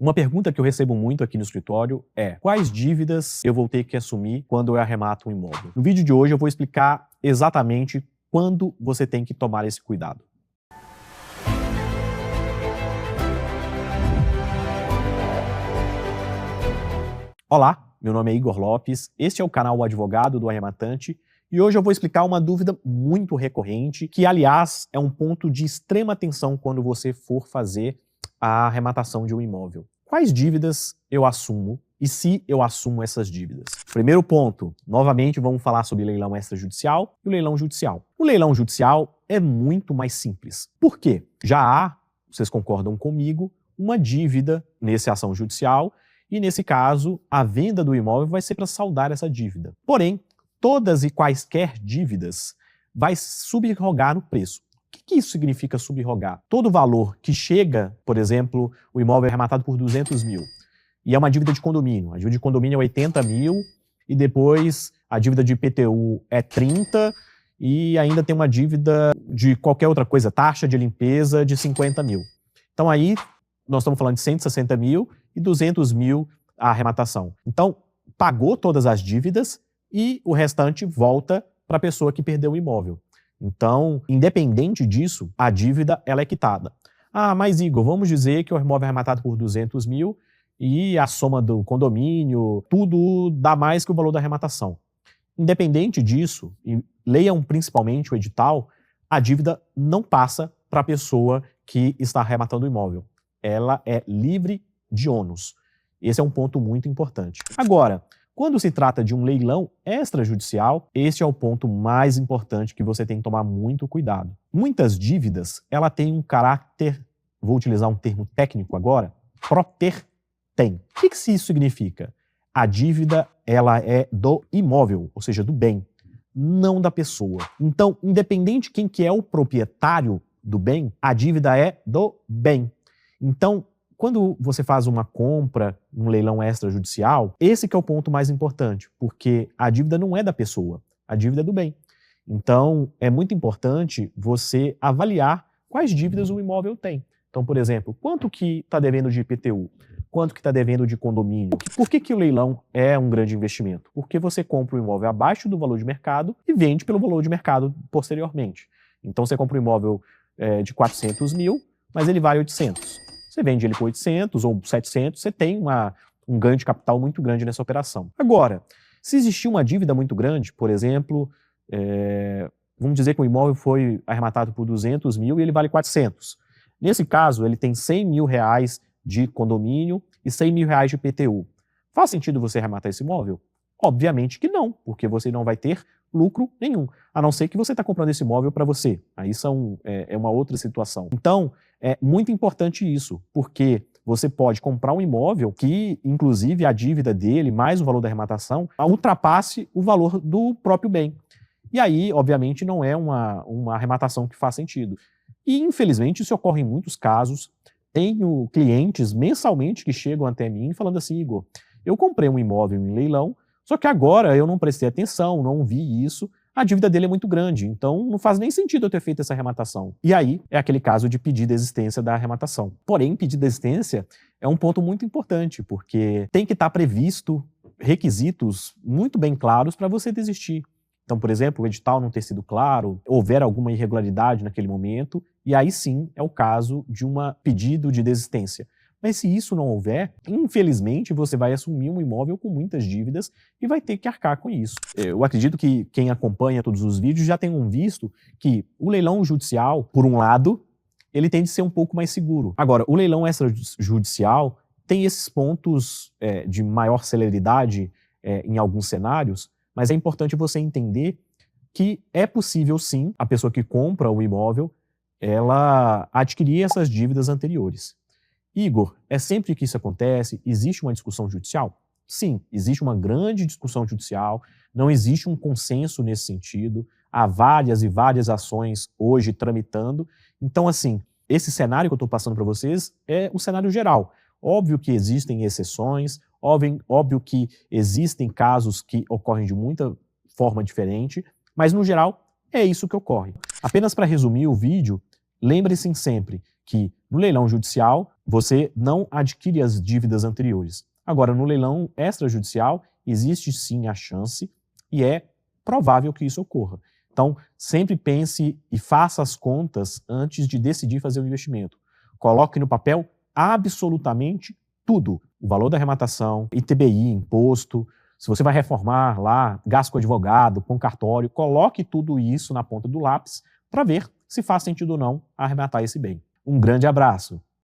Uma pergunta que eu recebo muito aqui no escritório é: quais dívidas eu vou ter que assumir quando eu arremato um imóvel? No vídeo de hoje eu vou explicar exatamente quando você tem que tomar esse cuidado. Olá, meu nome é Igor Lopes, este é o canal O Advogado do Arrematante e hoje eu vou explicar uma dúvida muito recorrente, que aliás é um ponto de extrema atenção quando você for fazer a arrematação de um imóvel. Quais dívidas eu assumo e se eu assumo essas dívidas? Primeiro ponto, novamente vamos falar sobre leilão extrajudicial e o leilão judicial. O leilão judicial é muito mais simples. Por quê? Já há, vocês concordam comigo, uma dívida nessa ação judicial e nesse caso a venda do imóvel vai ser para saldar essa dívida. Porém, todas e quaisquer dívidas vai subrogar no preço. O que isso significa subrogar? Todo valor que chega, por exemplo, o imóvel é arrematado por 200 mil e é uma dívida de condomínio. A dívida de condomínio é 80 mil e depois a dívida de IPTU é 30 e ainda tem uma dívida de qualquer outra coisa, taxa de limpeza de 50 mil. Então aí nós estamos falando de 160 mil e 200 mil a arrematação. Então pagou todas as dívidas e o restante volta para a pessoa que perdeu o imóvel. Então, independente disso, a dívida ela é quitada. Ah, mas Igor, vamos dizer que o imóvel é arrematado por 200 mil e a soma do condomínio, tudo dá mais que o valor da arrematação. Independente disso, e leiam principalmente o edital, a dívida não passa para a pessoa que está arrematando o imóvel. Ela é livre de ônus. Esse é um ponto muito importante. Agora, quando se trata de um leilão extrajudicial, este é o ponto mais importante que você tem que tomar muito cuidado. Muitas dívidas, ela tem um caráter, vou utilizar um termo técnico agora, proter-tem. O que isso significa? A dívida, ela é do imóvel, ou seja, do bem, não da pessoa. Então, independente de quem que é o proprietário do bem, a dívida é do bem. Então, quando você faz uma compra, um leilão extrajudicial, esse que é o ponto mais importante, porque a dívida não é da pessoa, a dívida é do bem. Então, é muito importante você avaliar quais dívidas o imóvel tem. Então, por exemplo, quanto que está devendo de IPTU? Quanto que está devendo de condomínio? Por que o leilão é um grande investimento? Porque você compra o imóvel abaixo do valor de mercado e vende pelo valor de mercado posteriormente. Então, você compra um imóvel de 400 mil, mas ele vale 800. Você vende ele por 800 ou 700, você tem um ganho de capital muito grande nessa operação. Agora, se existir uma dívida muito grande, por exemplo, vamos dizer que o imóvel foi arrematado por 200 mil e ele vale 400. Nesse caso, ele tem 100 mil reais de condomínio e 100 mil reais de IPTU. Faz sentido você arrematar esse imóvel? Obviamente que não, porque você não vai ter lucro nenhum, a não ser que você está comprando esse imóvel para você. Aí é uma outra situação. Então, é muito importante isso, porque você pode comprar um imóvel que, inclusive, a dívida dele, mais o valor da arrematação, ultrapasse o valor do próprio bem. E aí, obviamente, não é uma arrematação que faz sentido. E, infelizmente, isso ocorre em muitos casos. Tenho clientes mensalmente que chegam até mim falando assim: Igor, eu comprei um imóvel em leilão, só que agora eu não prestei atenção, não vi isso, a dívida dele é muito grande, então não faz nem sentido eu ter feito essa arrematação. E aí é aquele caso de pedir desistência da arrematação. Porém, pedir desistência é um ponto muito importante, porque tem que estar previsto requisitos muito bem claros para você desistir. Então, por exemplo, o edital não ter sido claro, houver alguma irregularidade naquele momento, e aí sim é o caso de um pedido de desistência. Mas se isso não houver, infelizmente você vai assumir um imóvel com muitas dívidas e vai ter que arcar com isso. Eu acredito que quem acompanha todos os vídeos já tenham visto que o leilão judicial, por um lado, ele tende a ser um pouco mais seguro. Agora, o leilão extrajudicial tem esses pontos de maior celeridade em alguns cenários, mas é importante você entender que é possível sim, a pessoa que compra o imóvel, ela adquirir essas dívidas anteriores. Igor, é sempre que isso acontece? Existe uma discussão judicial? Sim, existe uma grande discussão judicial, não existe um consenso nesse sentido, há várias e várias ações hoje tramitando. Então, assim, esse cenário que eu estou passando para vocês é o cenário geral. Óbvio que existem exceções, óbvio que existem casos que ocorrem de muita forma diferente, mas no geral é isso que ocorre. Apenas para resumir o vídeo, lembre-se sempre que no leilão judicial você não adquire as dívidas anteriores. Agora, no leilão extrajudicial, existe sim a chance e é provável que isso ocorra. Então, sempre pense e faça as contas antes de decidir fazer o investimento. Coloque no papel absolutamente tudo. O valor da arrematação, ITBI, imposto, se você vai reformar lá, gasto com advogado, com cartório, coloque tudo isso na ponta do lápis para ver se faz sentido ou não arrematar esse bem. Um grande abraço!